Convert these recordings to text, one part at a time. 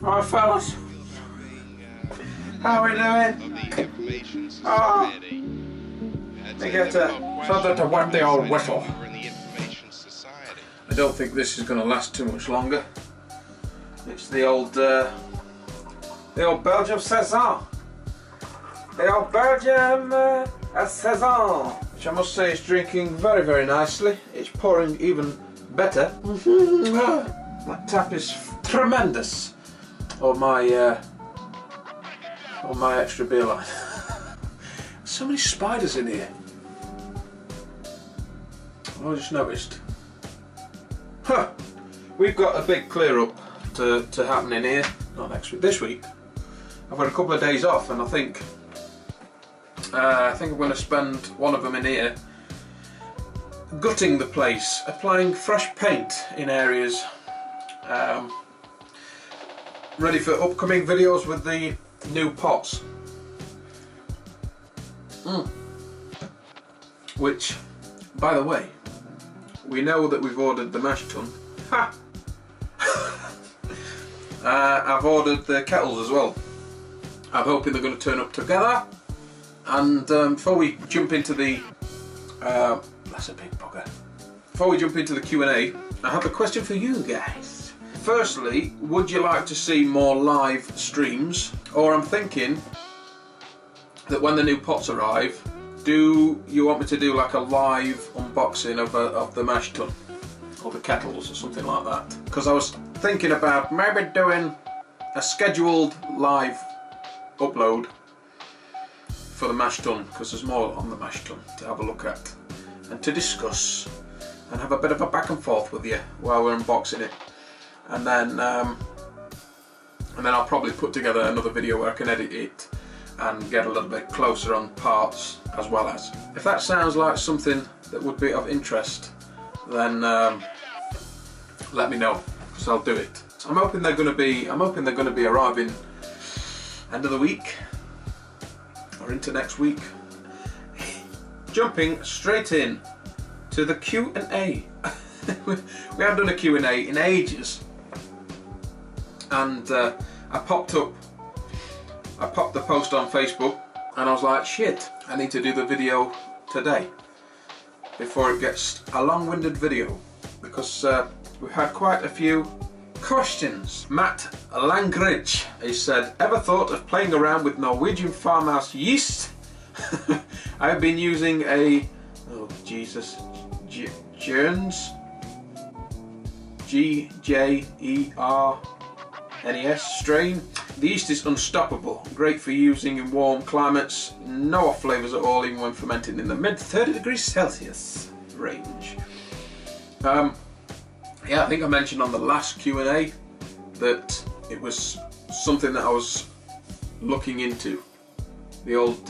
Alright fellas, how are we doing? Oh, they get something to wet the old whistle. I don't think this is going to last too much longer. It's the old Belgium Saison. The old Belgium Saison, which I must say is drinking very, very nicely. It's pouring even better. That tap is tremendous on my extra beer line. So many spiders in here. I just noticed. Huh. We've got a big clear up to happen in here. Not next week. This week. I've got a couple of days off, and I think I'm going to spend one of them in here gutting the place, applying fresh paint in areas, ready for upcoming videos with the new pots. Which, by the way, we know that we've ordered the mash tun. Ha! I've ordered the kettles as well. I'm hoping they're going to turn up together. And before we jump into the that's a big bugger. Before we jump into the Q&A, I have a question for you guys. Firstly, would you like to see more live streams? Or I'm thinking that when the new pots arrive, do you want me to do like a live unboxing of the mash tun or the kettles or something like that? Because I was thinking about maybe doing a scheduled live upload for the mash tun, because there's more on the mash tun to have a look at and to discuss and have a bit of a back and forth with you while we're unboxing it, and then I'll probably put together another video where I can edit it and get a little bit closer on parts as well as. If that sounds like something that would be of interest, then let me know, because I'll do it. I'm hoping they're going to be arriving end of the week or into next week. Jumping straight in to the Q&A. We haven't done a Q&A in ages, and I popped the post on Facebook, and I was like, shit, I need to do the video today before it gets a long-winded video, because we've had quite a few questions. Matt Langridge, he said, ever thought of playing around with Norwegian farmhouse yeast? I've been using a, oh Jesus, Jerns, G-J-E-R-N-E-S strain. The yeast is unstoppable, great for using in warm climates, no off flavours at all, even when fermenting in the mid 30 degrees Celsius range. Yeah, I think I mentioned on the last Q&A that it was something that I was looking into. The old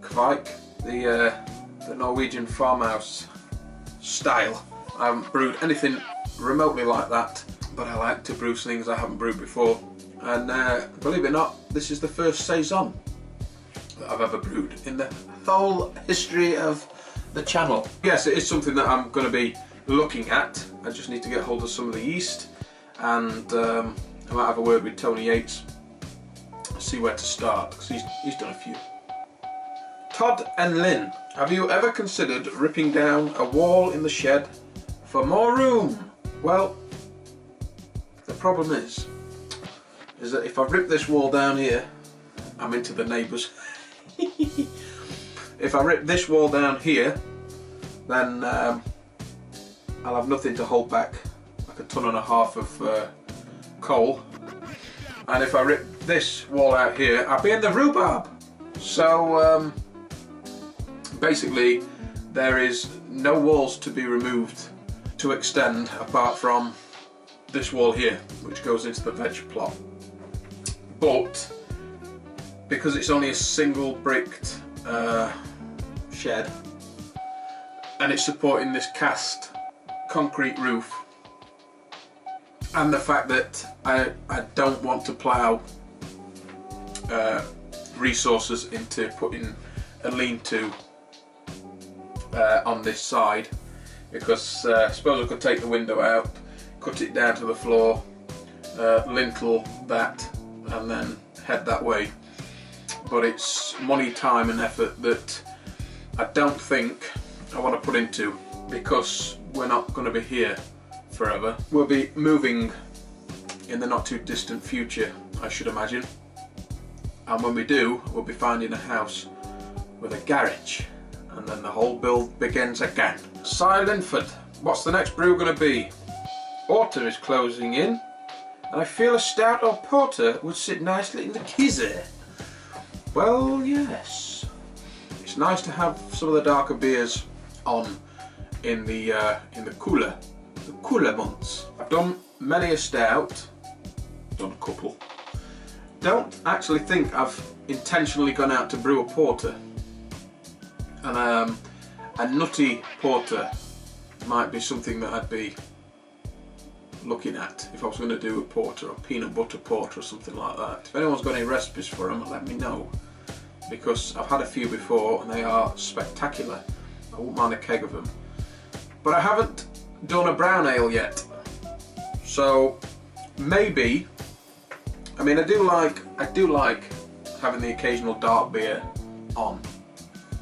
Kvike, the Norwegian farmhouse style. I haven't brewed anything remotely like that, but I like to brew things I haven't brewed before. And believe it or not, this is the first Saison that I've ever brewed in the whole history of the channel. Yes, it is something that I'm going to be looking at. I just need to get hold of some of the yeast, and I might have a word with Tony Yates, see where to start, because he's done a few. Todd and Lynn, have you ever considered ripping down a wall in the shed for more room? Well, the problem is that if I rip this wall down here, I'm into the neighbours. If I rip this wall down here, then I'll have nothing to hold back, like 1.5 tons of coal. And if I rip this wall out here, I'll be in the rhubarb. So basically, there is no walls to be removed to extend apart from this wall here, which goes into the veg plot. But because it's only a single bricked shed, and it's supporting this cast concrete roof, and the fact that I don't want to plough resources into putting a lean-to on this side, because I suppose I could take the window out, cut it down to the floor, lintel that, and then head that way. But it's money, time and effort that I don't think I want to put into, because we're not going to be here forever. We'll be moving in the not too distant future, I should imagine. And when we do, we'll be finding a house with a garage, and then the whole build begins again. Silenford, what's the next brew going to be? Autumn is closing in, and I feel a stout or porter would sit nicely in the kizzy. Well, yes. It's nice to have some of the darker beers on in the cooler months. I've done many a stout, done a couple. Don't actually think I've intentionally gone out to brew a porter, and a nutty porter might be something that I'd be looking at if I was going to do a porter, or peanut butter porter or something like that. If anyone's got any recipes for them, let me know, because I've had a few before and they are spectacular. I wouldn't mind a keg of them. But I haven't done a brown ale yet, so maybe. I mean, I do like having the occasional dark beer on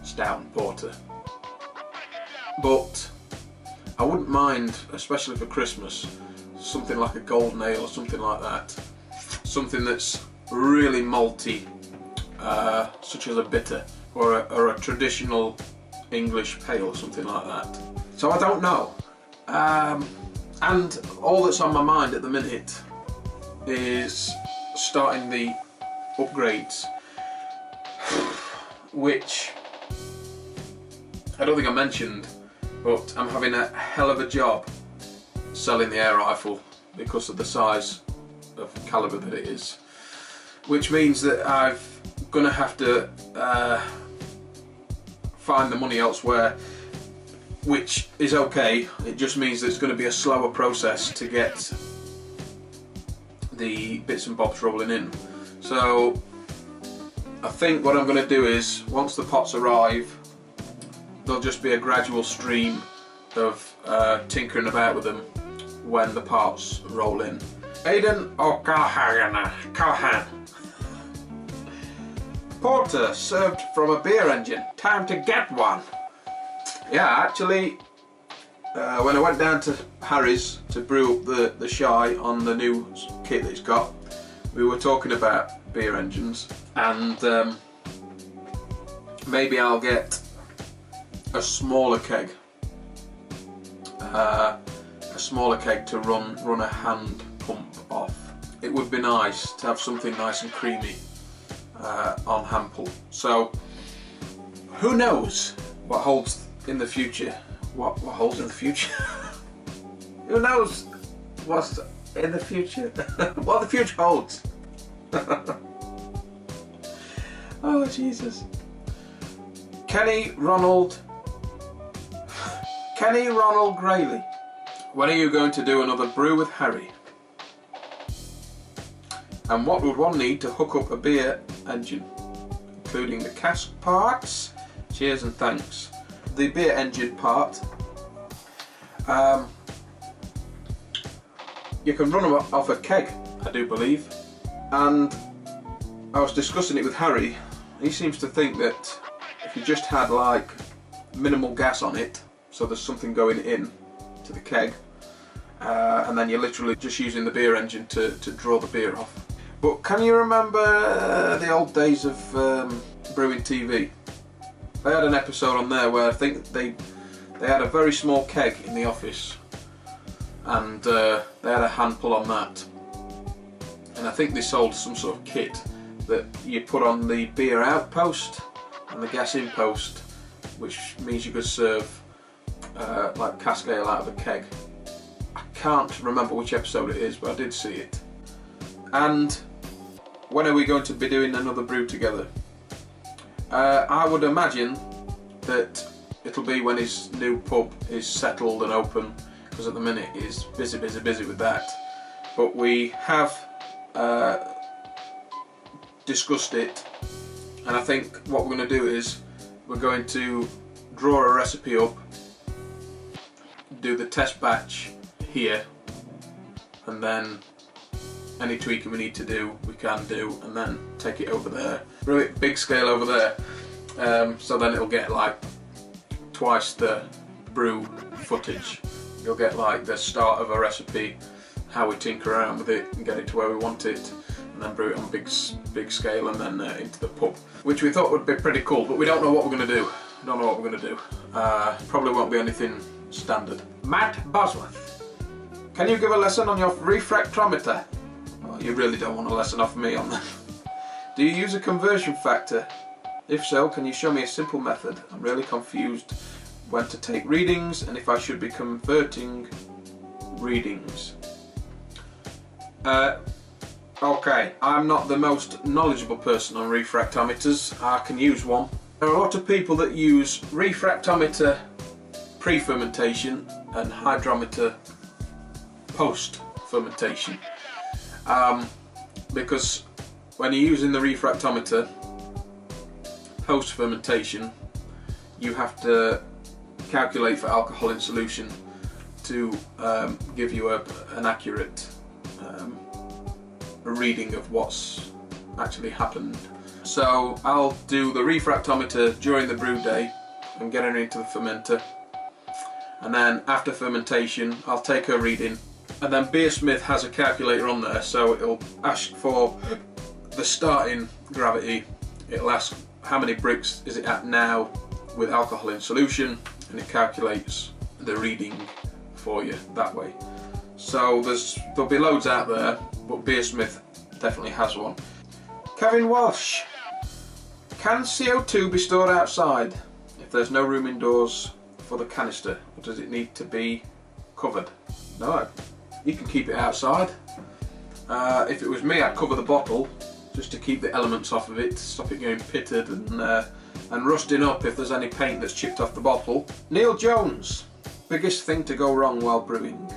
stout and porter, but I wouldn't mind, especially for Christmas, something like a golden ale or something like that. Something that's really malty, such as a bitter or a traditional English pale or something like that. So I don't know. And all that's on my mind at the minute is starting the upgrades, which I don't think I mentioned, but I'm having a hell of a job selling the air rifle because of the size of calibre that it is, which means that I'm gonna have to find the money elsewhere, which is okay. It just means that it's going to be a slower process to get the bits and bobs rolling in. So I think what I'm going to do is, once the pots arrive, there'll just be a gradual stream of tinkering about with them when the parts roll in. Aidan O'Callahan. Porter served from a beer engine. Time to get one. Yeah, actually, when I went down to Harry's to brew up the shy on the new kit that he's got, we were talking about beer engines, and maybe I'll get a smaller keg. To run a hand pump off. It would be nice to have something nice and creamy on hand pull. So who knows what holds in the future? What holds in the future? Who knows what's in the future? What the future holds? Oh Jesus! Kenny Ronald Grayley. When are you going to do another brew with Harry? And what would one need to hook up a beer engine, including the cask parts? Cheers and thanks. The beer engine part, you can run them off a keg, I do believe, and I was discussing it with Harry. He seems to think that if you just had like minimal gas on it, so there's something going in to the keg, and then you're literally just using the beer engine to draw the beer off. But can you remember the old days of brewing TV? They had an episode on there where I think they had a very small keg in the office, and they had a hand pull on that, and I think they sold some sort of kit that you put on the beer outpost and the gas inpost, which means you could serve like cask ale out of a keg. I can't remember which episode it is, but I did see it. And when are we going to be doing another brew together? I would imagine that it'll be when his new pub is settled and open, because at the minute he's busy with that. But we have discussed it, and I think what we're going to do is we're going to draw a recipe up, do the test batch here, and then any tweaking we need to do, we can do, and then take it over there. Really big scale over there, so then it'll get like twice the brew footage. You'll get like the start of a recipe, how we tinker around with it and get it to where we want it, and then brew it on big scale, and then into the pub, which we thought would be pretty cool, but we don't know what we're going to do. Don't know what we're going to do. Probably won't be anything standard. Matt Bosworth, can you give a lesson on your refractometer? Oh, you really don't want a lesson off me on that. Do you use a conversion factor? If so, can you show me a simple method? I'm really confused when to take readings and if I should be converting readings. Okay, I'm not the most knowledgeable person on refractometers. I can use one. There are a lot of people that use refractometer pre-fermentation and hydrometer post-fermentation, because when you're using the refractometer post-fermentation, you have to calculate for alcohol in solution to give you an accurate reading of what's actually happened. So I'll do the refractometer during the brew day and get it into the fermenter, and then after fermentation I'll take a reading, and then Beersmith has a calculator on there, so it'll ask for the starting gravity, it'll ask how many bricks is it at now with alcohol in solution, and it calculates the reading for you that way. So there'll be loads out there, but Beersmith definitely has one. Kevin Walsh, can CO2 be stored outside if there's no room indoors for the canister, or does it need to be covered? No, you can keep it outside. If it was me, I'd cover the bottle just to keep the elements off of it, stop it getting pitted and rusting up if there's any paint that's chipped off the bottle. Neil Jones, biggest thing to go wrong while brewing?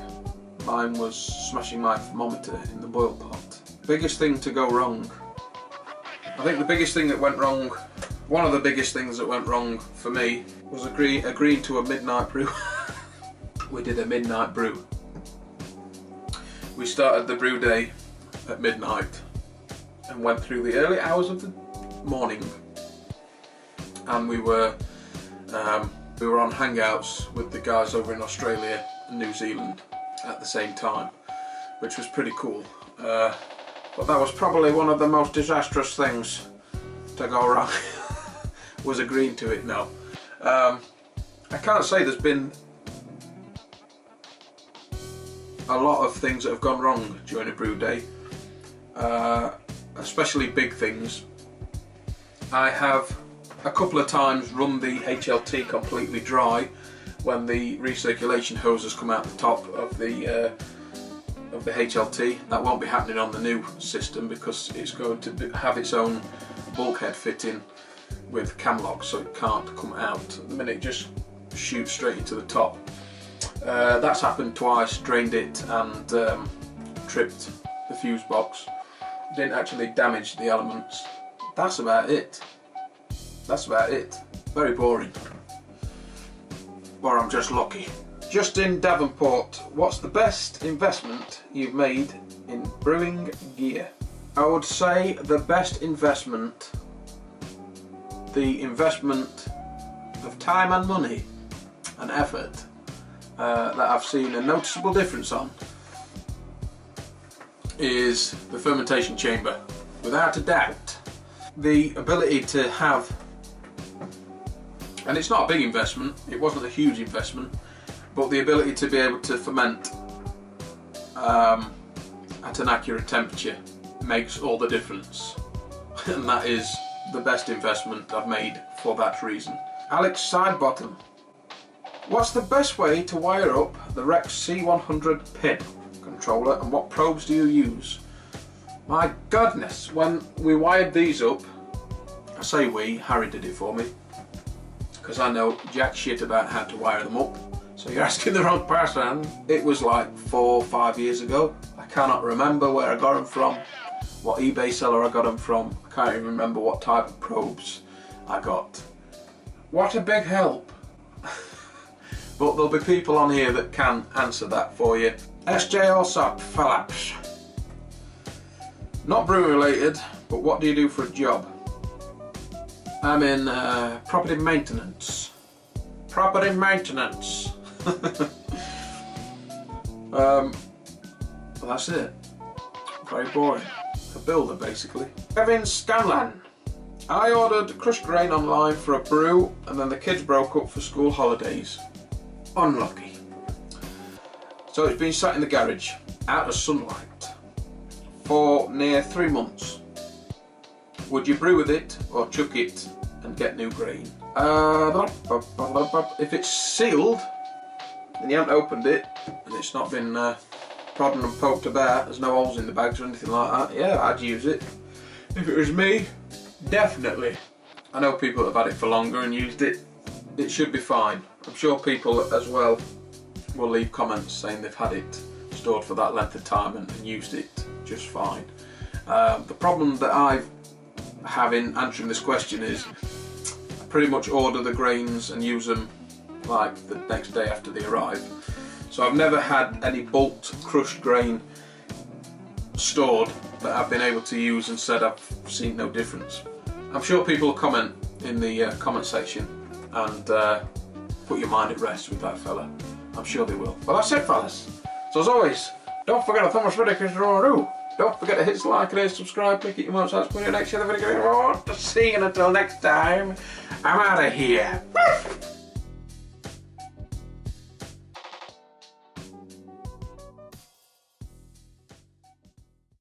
Mine was smashing my thermometer in the boil pot. Biggest thing to go wrong? I think the biggest thing that went wrong, one of the biggest things that went wrong for me, was agreeing to a midnight brew. We did a midnight brew. We started the brew day at midnight and went through the early hours of the morning, and we were on hangouts with the guys over in Australia and New Zealand at the same time, which was pretty cool. But that was probably one of the most disastrous things to go wrong. Was agreeing to it. No, I can't say there's been a lot of things that have gone wrong during a brew day, especially big things. I have a couple of times run the HLT completely dry when the recirculation hoses come out the top of the HLT. That won't be happening on the new system because it's going to have its own bulkhead fitting with cam locks, so it can't come out. At the minute it just shoots straight into the top. That's happened twice, drained it and tripped the fuse box. Didn't actually damage the elements. That's about it. That's about it. Very boring. Or I'm just lucky. Justin Davenport, what's the best investment you've made in brewing gear? I would say the best investment, the investment of time and money and effort that I've seen a noticeable difference on, is the fermentation chamber. Without a doubt, the ability to have, and it's not a big investment, it wasn't a huge investment, but the ability to be able to ferment at an accurate temperature makes all the difference. And that is the best investment I've made for that reason. Alex Sidebottom, what's the best way to wire up the Rex C100 pin controller and what probes do you use? My goodness, when we wired these up, I say we, Harry did it for me, because I know jack shit about how to wire them up. So you're asking the wrong person. It was like 4 or 5 years ago. I cannot remember where I got them from, what eBay seller I got them from. I can't even remember what type of probes I got. What a big help. But there'll be people on here that can answer that for you. SJ Allsop Phillips, Not brewing related, but what do you do for a job? I'm in property maintenance. Property maintenance. Well, that's it. Very boring. A builder, basically. Kevin Scanlan. I ordered crushed grain online for a brew, and then the kids broke up for school holidays. Unlucky. So it's been sat in the garage, out of sunlight, for near 3 months. Would you brew with it, or chuck it and get new grain? If it's sealed, and you haven't opened it, and it's not been prodded and poked about, there's no holes in the bags or anything like that, yeah, I'd use it. If it was me, definitely. I know people that have had it for longer and used it. It should be fine. I'm sure people as well will leave comments saying they've had it stored for that length of time and used it just fine. The problem that I have in answering this question is I pretty much order the grains and use them like the next day after they arrive. So I've never had any bulk crushed grain stored that I've been able to use and said I've seen no difference. I'm sure people will comment in the comment section and put your mind at rest with that fella. I'm sure they will. Well, that's it, fellas. So as always, don't forget to thumbs video because don't forget to hit the like and subscribe, click it your mouse, that's when your next video. See you until next time. I'm out of here.